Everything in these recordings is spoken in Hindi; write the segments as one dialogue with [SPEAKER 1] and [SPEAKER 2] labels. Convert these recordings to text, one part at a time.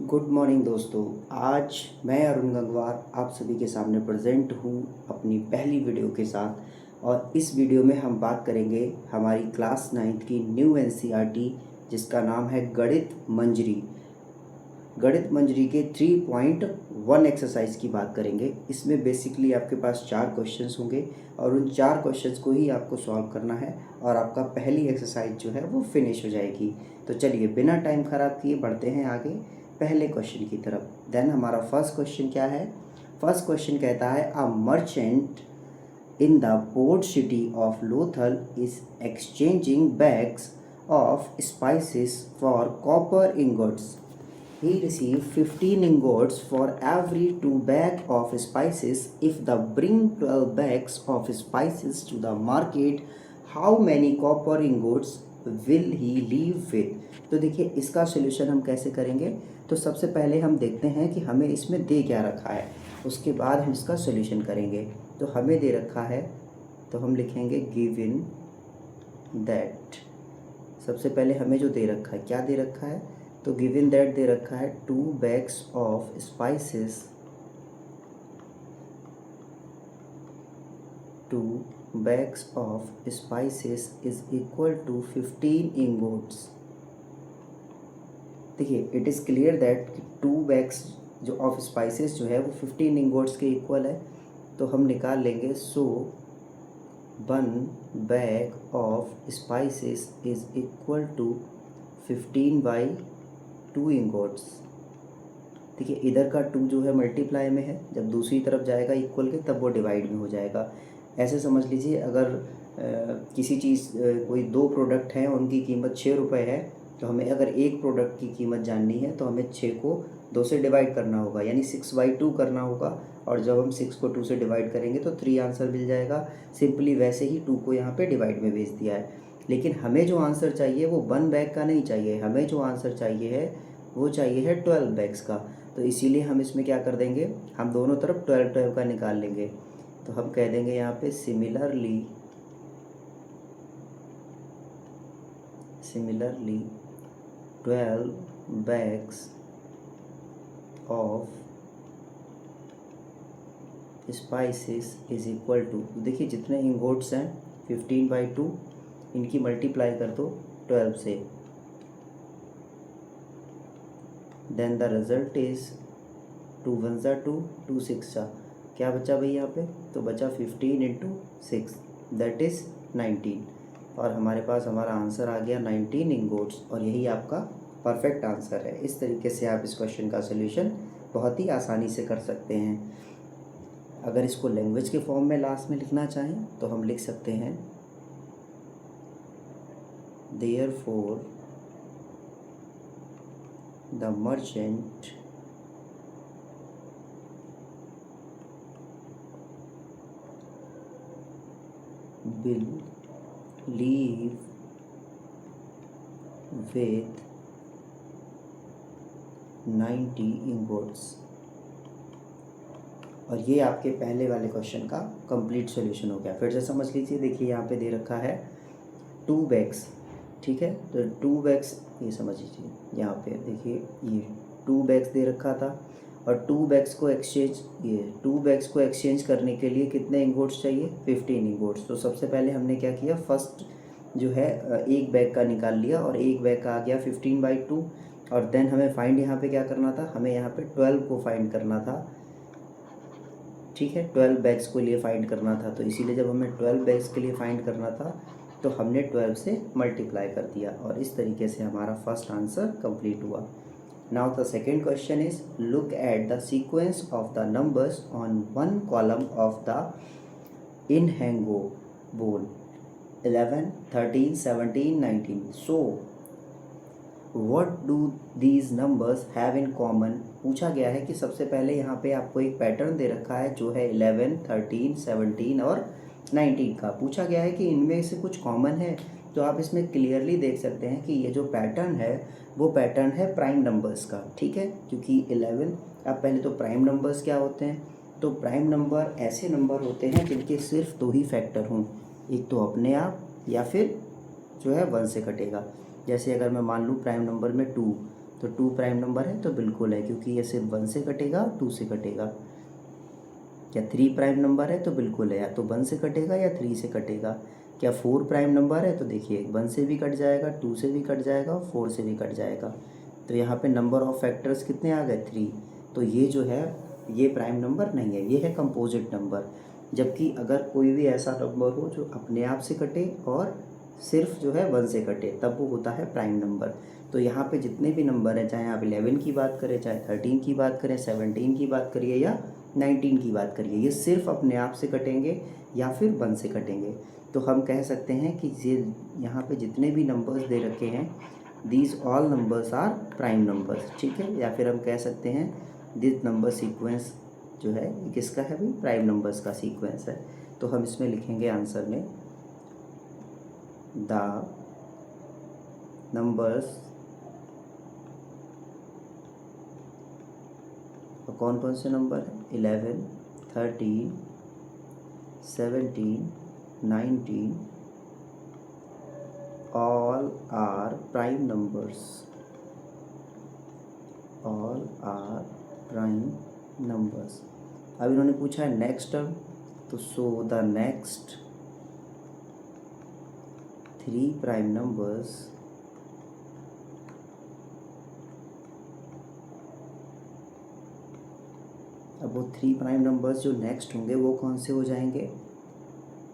[SPEAKER 1] गुड मॉर्निंग दोस्तों। आज मैं अरुण गंगवार आप सभी के सामने प्रेजेंट हूँ अपनी पहली वीडियो के साथ। और इस वीडियो में हम बात करेंगे हमारी क्लास 9th की न्यू एनसीईआरटी जिसका नाम है गणित मंजरी। गणित मंजरी के 3.1 एक्सरसाइज की बात करेंगे। इसमें बेसिकली आपके पास 4 क्वेश्चंस होंगे और उन 4 क्वेश्चंस को ही आपको सॉल्व करना है और आपका पहली एक्सरसाइज जो है वो फिनिश हो जाएगी। तो चलिए बिना टाइम ख़राब किए बढ़ते हैं आगे पहले क्वेश्चन की तरफ। देन हमारा फर्स्ट क्वेश्चन क्या है? फर्स्ट क्वेश्चन कहता है a merchant in the port city of Lothal is exchanging bags of spices for copper ingots. He received 15 ingots for every 2 bags of spices. If the bring 12 bags of spices to the market, how many copper ingots will he leave with? तो देखिए इसका सोल्यूशन हम कैसे करेंगे। तो सबसे पहले हम देखते हैं कि हमें इसमें दे क्या रखा है, उसके बाद हम इसका सोल्यूशन करेंगे। तो हमें दे रखा है तो हम लिखेंगे गिवन दैट। सबसे पहले हमें जो दे रखा है, क्या दे रखा है? तो गिवन दैट दे रखा है 2 bags of spices, 2 bags of spices is equal to 15 ingots। देखिए it is clear that 2 bags जो ऑफ स्पाइसेस जो है वो 15 ingots के इक्वल है। तो हम निकाल लेंगे so 1 bag of spices is equal to 15/2 ingots। देखिए इधर का 2 जो है मल्टीप्लाई में है, जब दूसरी तरफ जाएगा इक्वल के तब वो डिवाइड में हो जाएगा। ऐसे समझ लीजिए अगर किसी चीज़ कोई 2 प्रोडक्ट हैं उनकी कीमत 6 रुपये है, तो हमें अगर एक प्रोडक्ट की कीमत जाननी है तो हमें 6 को 2 से डिवाइड करना होगा, यानी 6/2 करना होगा। और जब हम 6 को 2 से डिवाइड करेंगे तो 3 आंसर मिल जाएगा। सिंपली वैसे ही 2 को यहाँ पे डिवाइड में भेज दिया है। लेकिन हमें जो आंसर चाहिए वो 1 बैग का नहीं चाहिए, हमें जो आंसर चाहिए है वो चाहिए है 12 बैग्स का। तो इसीलिए हम इसमें क्या कर देंगे, हम दोनों तरफ 12 का निकाल लेंगे। तो हम कह देंगे यहाँ पे similarly 12 bags of spices is equal to, देखिए जितने इंगोट्स हैं 15/2, इनकी मल्टीप्लाई कर दो 12 से। देन द रिजल्ट इज 2 1 जा 2, 2 6 जा, क्या बचा भाई यहाँ पे? तो बचा 15 × 6 दैट इज़ 19। और हमारे पास हमारा आंसर आ गया 19 इंगोट्स, और यही आपका परफेक्ट आंसर है। इस तरीके से आप इस क्वेश्चन का सोल्यूशन बहुत ही आसानी से कर सकते हैं। अगर इसको लैंग्वेज के फॉर्म में लास्ट में लिखना चाहें तो हम लिख सकते हैं therefore the merchant will leave with 90 ingots। और ये आपके पहले वाले क्वेश्चन का कंप्लीट सॉल्यूशन हो गया। फिर से समझ लीजिए, देखिए यहाँ पे दे रखा है 2 bags, ठीक है। तो 2 bags ये समझ लीजिए, यहाँ पे देखिए ये 2 bags दे रखा था और 2 bags को एक्सचेंज करने के लिए कितने इंगोट्स चाहिए? 15 इंगोट्स। तो सबसे पहले हमने क्या किया, फर्स्ट जो है एक बैग का निकाल लिया और एक बैग का आ गया 15/2। और देन हमें फाइंड यहाँ पे क्या करना था, हमें यहाँ पे 12 को फाइंड करना था, ठीक है। 12 बैग्स के लिए फाइंड करना था। तो इसीलिए जब हमें 12 बैग्स के लिए फाइंड करना था तो हमने 12 से मल्टीप्लाई कर दिया, और इस तरीके से हमारा फर्स्ट आंसर कंप्लीट हुआ। Now the second question is look at the sequence of the numbers on one column of the Inhango bowl 11, 13, 17, 19. So what do these numbers have in common? पूछा गया है कि सबसे पहले यहाँ पे आपको एक पैटर्न दे रखा है जो है 11, 13, 17 और 19 का। पूछा गया है कि इनमें से कुछ कॉमन है। तो आप इसमें क्लियरली देख सकते हैं कि ये जो पैटर्न है वो पैटर्न है प्राइम नंबर्स का, ठीक है। क्योंकि 11, अब पहले तो प्राइम नंबर्स क्या होते हैं, तो प्राइम नंबर ऐसे नंबर होते हैं जिनके सिर्फ 2 ही फैक्टर हों, एक तो अपने आप या फिर जो है 1 से कटेगा। जैसे अगर मैं मान लूँ प्राइम नंबर में 2, तो 2 प्राइम नंबर है तो बिल्कुल है, क्योंकि ये सिर्फ 1 से कटेगा, 2 से कटेगा। क्या 3 प्राइम नंबर है तो बिल्कुल है, या तो 1 से कटेगा या 3 से कटेगा। क्या 4 प्राइम नंबर है तो देखिए 1 से भी कट जाएगा, 2 से भी कट जाएगा, 4 से भी कट जाएगा। तो यहाँ पे नंबर ऑफ फैक्टर्स कितने आ गए, 3। तो ये जो है ये प्राइम नंबर नहीं है, ये है कंपोजिट नंबर। जबकि अगर कोई भी ऐसा नंबर हो जो अपने आप से कटे और सिर्फ जो है 1 से कटे, तब वो होता है प्राइम नंबर। तो यहाँ पे जितने भी नंबर हैं, चाहे आप 11 की बात करें, चाहे 13 की बात करें, 17 की बात करिए या 19 की बात करिए, ये सिर्फ अपने आप से कटेंगे या फिर 1 से कटेंगे। तो हम कह सकते हैं कि ये यहाँ पे जितने भी नंबर्स दे रखे हैं, these all numbers are prime numbers, ठीक है। या फिर हम कह सकते हैं दिस नंबर सीक्वेंस जो है ये किसका है भाई, प्राइम नंबर्स का सीक्वेंस है। तो हम इसमें लिखेंगे आंसर में द नंबर्स, कौन कौन से नंबर हैं, 11, 13, 17, 19 all are prime numbers, all are prime numbers. अब इन्होंने पूछा है नेक्स्ट टर्म, तो so the next 3 prime numbers अब वो 3 प्राइम नंबर्स जो नेक्स्ट होंगे वो कौन से हो जाएंगे,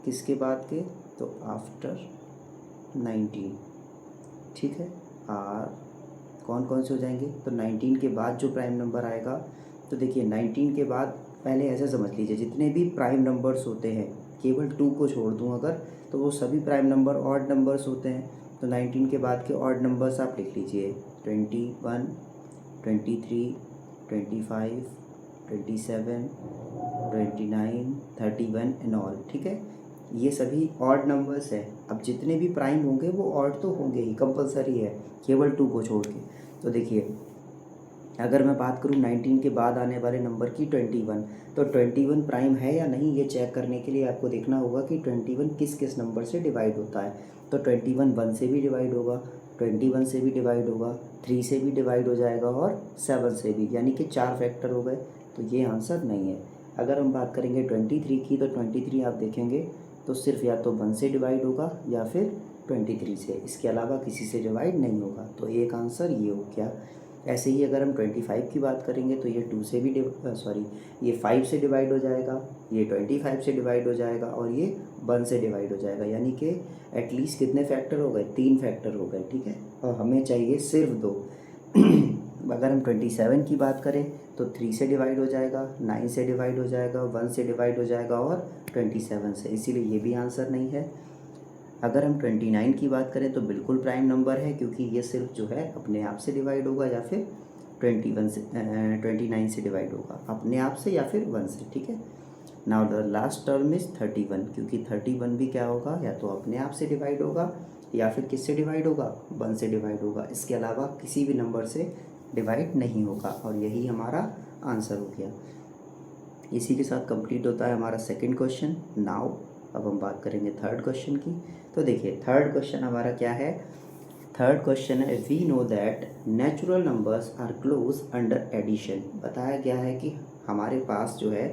[SPEAKER 1] किसके बाद के, तो आफ्टर 19, ठीक है। आर कौन कौन से हो जाएंगे, तो 19 के बाद जो प्राइम नंबर आएगा, तो देखिए 19 के बाद पहले ऐसे समझ लीजिए जितने भी प्राइम नंबर्स होते हैं, केवल 2 को छोड़ दूँ अगर, तो वो सभी प्राइम नंबर ऑड नंबर्स होते हैं। तो 19 के बाद के ऑड नंबर्स आप लिख लीजिए 21, 23, 25, 27, 29, 31 एंड ऑल, ठीक है। ये सभी ऑड नंबर्स हैं। अब जितने भी प्राइम होंगे वो ऑड तो होंगे ही, कंपलसरी है, केवल 2 को छोड़ के। तो देखिए अगर मैं बात करूँ 19 के बाद आने वाले नंबर की 21, तो 21 प्राइम है या नहीं ये चेक करने के लिए आपको देखना होगा कि 21 किस किस नंबर से डिवाइड होता है। तो 21 1 से भी डिवाइड होगा, 21 से भी डिवाइड होगा, 3 से भी डिवाइड हो जाएगा और 7 से भी, यानी कि 4 फैक्टर हो गए। तो ये आंसर नहीं है। अगर हम बात करेंगे 23 की, तो 23 आप देखेंगे तो सिर्फ या तो 1 से डिवाइड होगा या फिर 23 से, इसके अलावा किसी से डिवाइड नहीं होगा। तो एक आंसर ये हो गया। ऐसे ही अगर हम 25 की बात करेंगे तो ये 2 से भी ये 5 से डिवाइड हो जाएगा, ये 25 से डिवाइड हो जाएगा और ये 1 से डिवाइड हो जाएगा, यानी कि एटलीस्ट कितने फैक्टर हो गए, 3 फैक्टर हो गए, ठीक है। और हमें चाहिए सिर्फ 2। अगर हम 27 की बात करें तो 3 से डिवाइड हो जाएगा, 9 से डिवाइड हो जाएगा, 1 से डिवाइड हो जाएगा और 27 से, इसीलिए ये भी आंसर नहीं है। अगर हम 29 की बात करें तो बिल्कुल प्राइम नंबर है, क्योंकि ये सिर्फ जो है अपने आप से डिवाइड होगा या फिर 29 से डिवाइड होगा, अपने आप से या फिर 1 से, ठीक है। Now the last term is 31, क्योंकि 31 भी क्या होगा, या तो अपने आप से डिवाइड होगा या फिर किससे डिवाइड होगा, 1 से डिवाइड होगा, इसके अलावा किसी भी नंबर से डिवाइड नहीं होगा। और यही हमारा आंसर हो गया। इसी के साथ कंप्लीट होता है हमारा सेकंड क्वेश्चन। नाउ अब हम बात करेंगे थर्ड क्वेश्चन की। तो देखिए थर्ड क्वेश्चन हमारा क्या है, थर्ड क्वेश्चन है we know that natural numbers are close under addition. बताया गया है कि हमारे पास जो है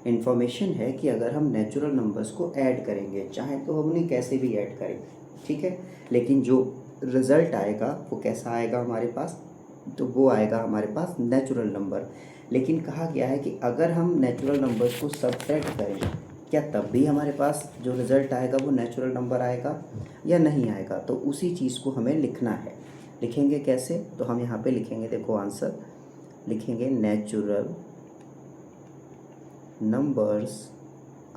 [SPEAKER 1] इन्फॉर्मेशन है कि अगर हम नेचुरल नंबर्स को ऐड करेंगे, चाहे तो हम उन्हें कैसे भी ऐड करें, ठीक है, लेकिन जो रिज़ल्ट आएगा वो कैसा आएगा हमारे पास, तो वो आएगा हमारे पास नेचुरल नंबर। लेकिन कहा गया है कि अगर हम नेचुरल नंबर्स को सब्ट्रैक्ट करें, क्या तब भी हमारे पास जो रिज़ल्ट आएगा वो नेचुरल नंबर आएगा या नहीं आएगा। तो उसी चीज़ को हमें लिखना है। लिखेंगे कैसे, तो हम यहाँ पे लिखेंगे, देखो आंसर लिखेंगे, natural numbers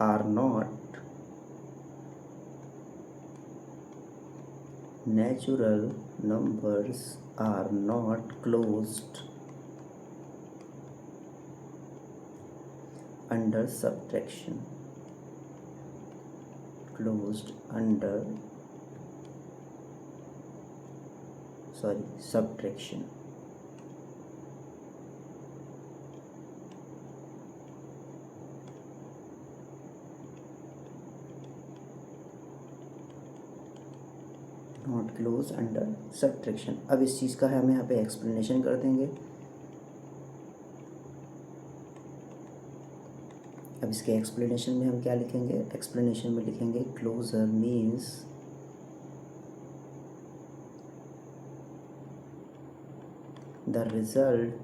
[SPEAKER 1] are not closed under subtraction, subtraction। Not close under subtraction. अब इस चीज़ का हम यहाँ पे एक्सप्लेनेशन कर देंगे। अब इसके एक्सप्लेनेशन में हम क्या लिखेंगे, एक्सप्लेनेशन में लिखेंगे closure means the result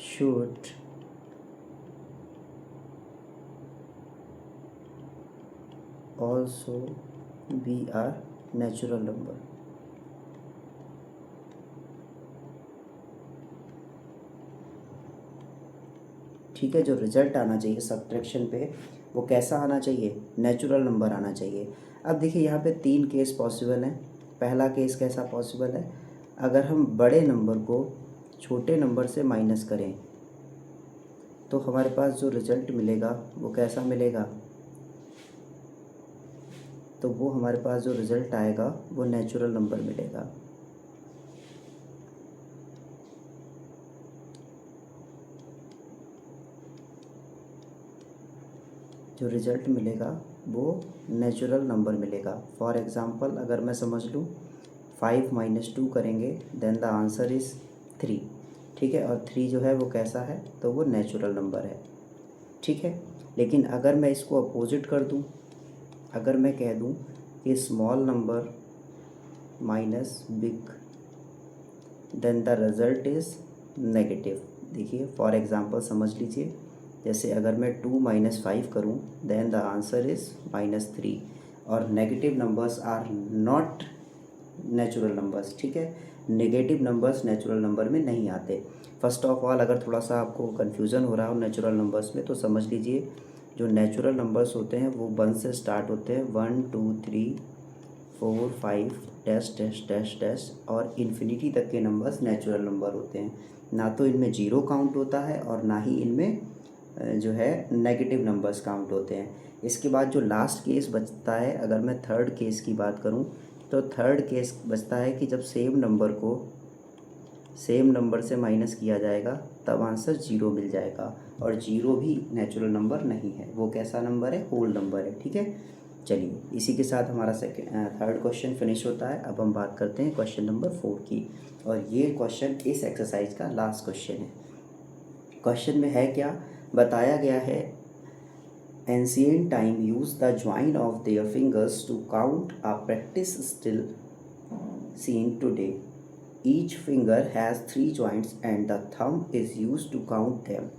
[SPEAKER 1] should also be a natural number। ठीक है, जो रिजल्ट आना चाहिए सब्ट्रैक्शन पे वो कैसा आना चाहिए, नेचुरल नंबर आना चाहिए। अब देखिए यहाँ पे 3 केस पॉसिबल हैं। पहला केस कैसा पॉसिबल है, अगर हम बड़े नंबर को छोटे नंबर से माइनस करें तो हमारे पास जो रिजल्ट मिलेगा वो कैसा मिलेगा, तो वो हमारे पास जो रिज़ल्ट आएगा वो नेचुरल नंबर मिलेगा। जो रिज़ल्ट मिलेगा वो नेचुरल नंबर मिलेगा। फॉर एग्ज़ाम्पल अगर मैं समझ लूँ 5 - 2 करेंगे देन द आंसर इज़ 3। ठीक है, और 3 जो है वो कैसा है, तो वो नेचुरल नंबर है। ठीक है, लेकिन अगर मैं इसको अपोजिट कर दूँ, अगर मैं कह दूँ कि small number minus big then the result is negative. देखिए फॉर एग्ज़ाम्पल समझ लीजिए, जैसे अगर मैं 2 - 5 करूँ देन द आंसर इज़ -3 और negative numbers are not natural numbers. ठीक है, नेगेटिव नंबर्स नेचुरल नंबर में नहीं आते। फर्स्ट ऑफ ऑल अगर थोड़ा सा आपको कन्फ्यूज़न हो रहा हो नेचुरल नंबर्स में, तो समझ लीजिए जो नेचुरल नंबर्स होते हैं वो 1 से स्टार्ट होते हैं, 1 2 3 4 5 डैश डैश डैश डैश और इन्फिनिटी तक के नंबर्स नेचुरल नंबर होते हैं। ना तो इनमें जीरो काउंट होता है और ना ही इनमें जो है नेगेटिव नंबर्स काउंट होते हैं। इसके बाद जो लास्ट केस बचता है, अगर मैं थर्ड केस की बात करूं तो थर्ड केस बचता है कि जब सेम नंबर को सेम नंबर से माइनस किया जाएगा तब आंसर 0 मिल जाएगा, और 0 भी नेचुरल नंबर नहीं है, वो कैसा नंबर है, होल नंबर है। ठीक है, चलिए इसी के साथ हमारा थर्ड क्वेश्चन फिनिश होता है। अब हम बात करते हैं क्वेश्चन नंबर 4 की, और ये क्वेश्चन इस एक्सरसाइज का लास्ट क्वेश्चन है। क्वेश्चन में है क्या, बताया गया है ancient time use the join of their fingers to count a practice still seen today. Each finger has 3 joints and the thumb is use to count them.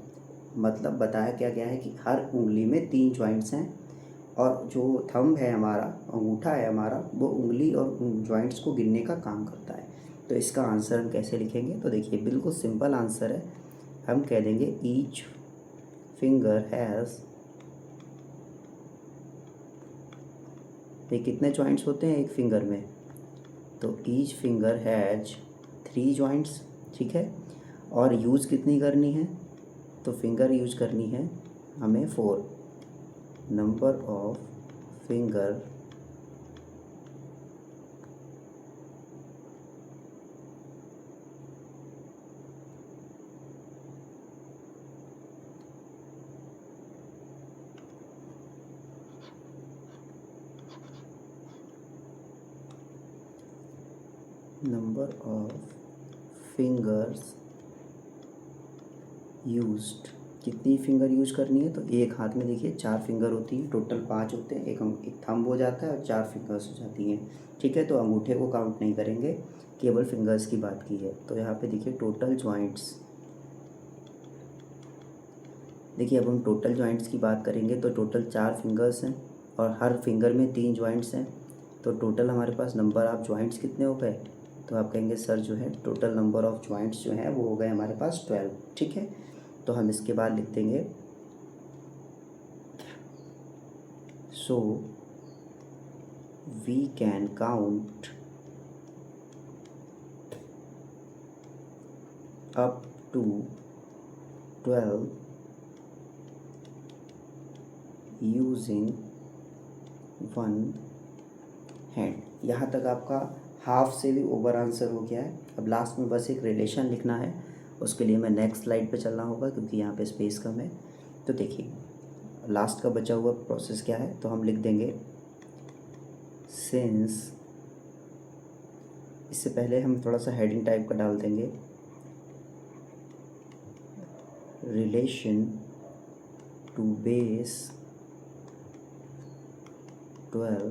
[SPEAKER 1] मतलब बताया क्या गया है कि हर उंगली में 3 जॉइंट्स हैं और जो थंब है हमारा, अंगूठा है हमारा, वो उंगली और जॉइंट्स को गिनने का काम करता है। तो इसका आंसर हम कैसे लिखेंगे, तो देखिए बिल्कुल सिंपल आंसर है। हम कह देंगे ईच फिंगर हैज़, ये कितने जॉइंट्स होते हैं एक फिंगर में, तो ईच फिंगर हैज 3 जॉइंट्स। ठीक है, और यूज़ कितनी करनी है, तो फिंगर यूज करनी है हमें 4। Number of finger number of fingers used, कितनी फिंगर यूज करनी है, तो एक हाथ में देखिए 4 फिंगर होती हैं, टोटल 5 होते हैं, एक थंब हो जाता है और 4 फिंगर्स हो जाती हैं। ठीक है, तो अंगूठे को काउंट नहीं करेंगे, केवल फिंगर्स की बात की है। तो यहाँ पे देखिए टोटल जॉइंट्स, देखिए अब हम टोटल जॉइंट्स की बात करेंगे तो टोटल 4 फिंगर्स हैं और हर फिंगर में 3 जॉइंट्स हैं, तो टोटल हमारे पास नंबर ऑफ जॉइंट्स कितने हो गए, तो आप कहेंगे सर जो है टोटल नंबर ऑफ जॉइंट्स जो हैं वो हो गए हमारे पास 12। ठीक है, तो हम इसके बाद लिख देंगे so we can count up to 12 using 1 hand. यहाँ तक आपका हाफ से भी ओवर आंसर हो गया है। अब लास्ट में बस एक रिलेशन लिखना है, उसके लिए मैं नेक्स्ट स्लाइड पे चलना होगा क्योंकि यहाँ पे स्पेस कम है। तो देखिए लास्ट का बचा हुआ प्रोसेस क्या है, तो हम लिख देंगे सिंस, इससे पहले हम थोड़ा सा हेडिंग टाइप का डाल देंगे, रिलेशन टू बेस 12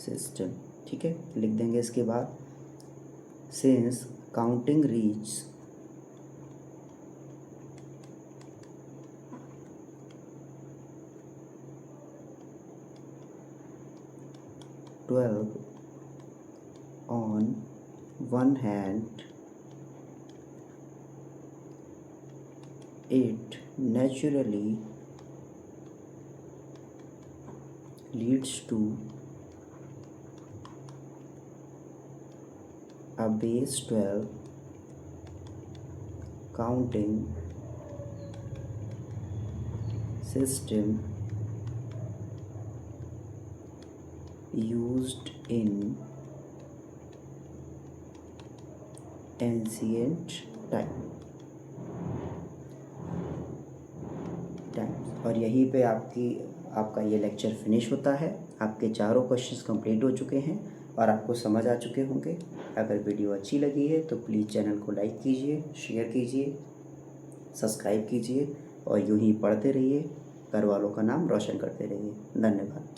[SPEAKER 1] सिस्टम, ठीक है, लिख देंगे। इसके बाद since counting reach on one hand, it naturally leads to a base 12 counting system used in ancient times। और यहीं पे आपका ये लेक्चर फिनिश होता है। आपके चारों क्वेश्चंस कंप्लीट हो चुके हैं और आपको समझ आ चुके होंगे। अगर वीडियो अच्छी लगी है तो प्लीज़ चैनल को लाइक कीजिए, शेयर कीजिए, सब्सक्राइब कीजिए और यूं ही पढ़ते रहिए, घर वालों का नाम रोशन करते रहिए। धन्यवाद।